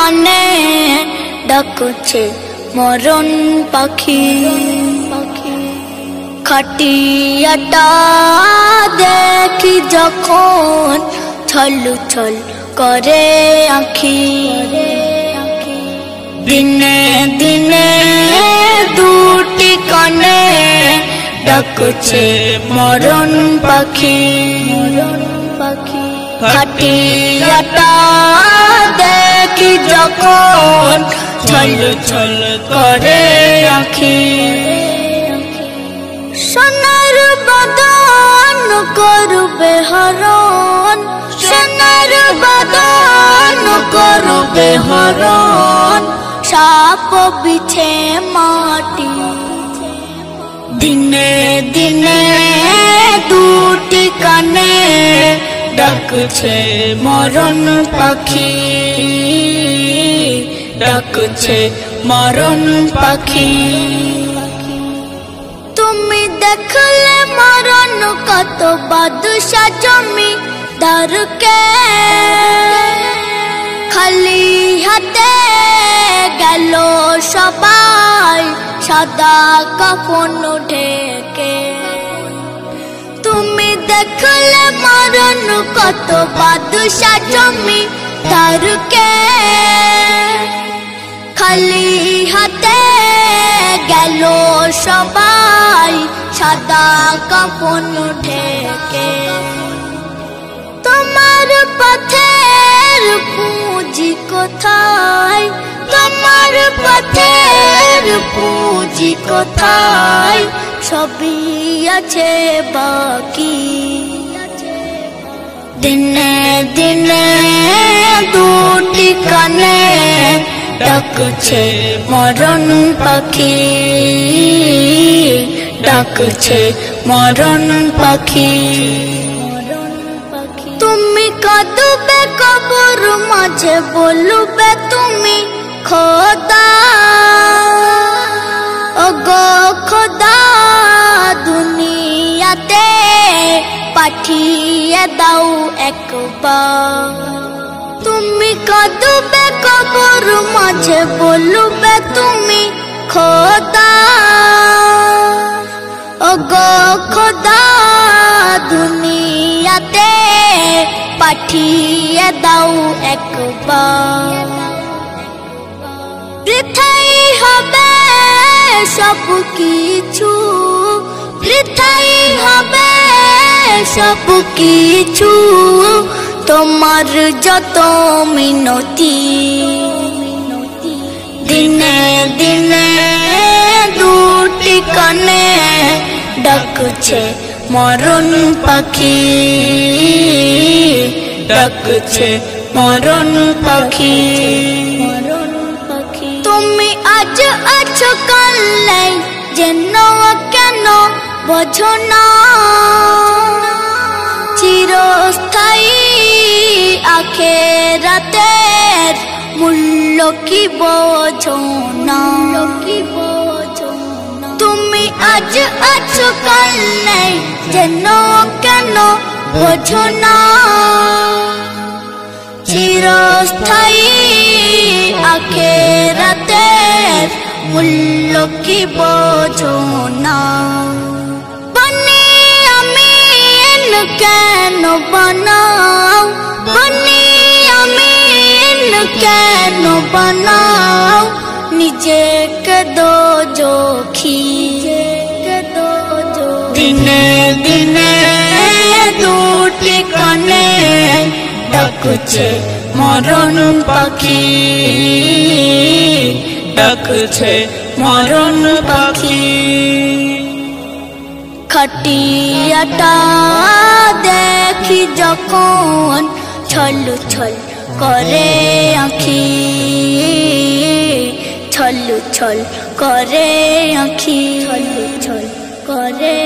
কানে ডাকুছে মরণ পাখি খাটিয়াটা দেখি যখন ছলু ছল করে আঁখি দিনে দিনে দুটি কানে ডাকুছে মরণ পাখি খাটিয়াটা দেখি যখন ছল ছল করে আঁখি সোনার বদন করবে হরণ সোনার বদন করবে হরণ সাপ বিছে মাটি দিনে দিনে দুটি কানে ডাকছে মরণ পাখি ডাকছে মরণ পাখি তুমি দেখলে মরণ কত বাদশা জমি দারকে খালি হাতে গেল সবাই সাদা কাফন ঢেকে তুমি দেখলে মরণ কত বাদশা জমি দারকে খালি হাতে গেল সবাই সাদা কাফন ঢেকে তোমার পথের পুঁজি কোথায় তোমার পথের পুঁজি কোথায় সবই আছে বাকি দিনে দিনে দুটি কানে ডাকছে মরণ পাখি ডাকছে মরণ পাখি তুমি কাঁদবে কবর মাঝে বলবে তুমি খোদা ওগো খোদা দুনিয়াতে পাঠিয়ে দাও একবার তুমি কাঁদবে কবর মাঝে বলবে তুমি খোদা ওগো খোদা দুনিয়াতে পাঠিয়ে দাও একবার বৃথাই হবে সব কিছু বৃথাই হবে সব কিছু তোমার যত মিনতি দিনে দিনে দুটি কানে ডাকছে মরণ পাখি ডাকছে মরণ পাখি তুমি আজ আছো কাল নাই যেন কেন বোঝো না চিরস্থায়ী আখেরাতের মূল্য কি বোঝো না তুমি আজ আছো কাল নাই যেন কেন বোঝো না চিরস্থায়ী আখেরাতের মূল্য কি বোঝো না বনি আমিন কেন বানাও বনি আমিন কেন বানাও নিজেকে দোজখী দিনে দিনে দুটি কানে ডাকছে মরণ পাখি ডাকছে মরণ পাখি খাটিয়াটা দেখি যখন ছল ছল করে আঁখি ছল ছল করে আঁখি ছল ছল করে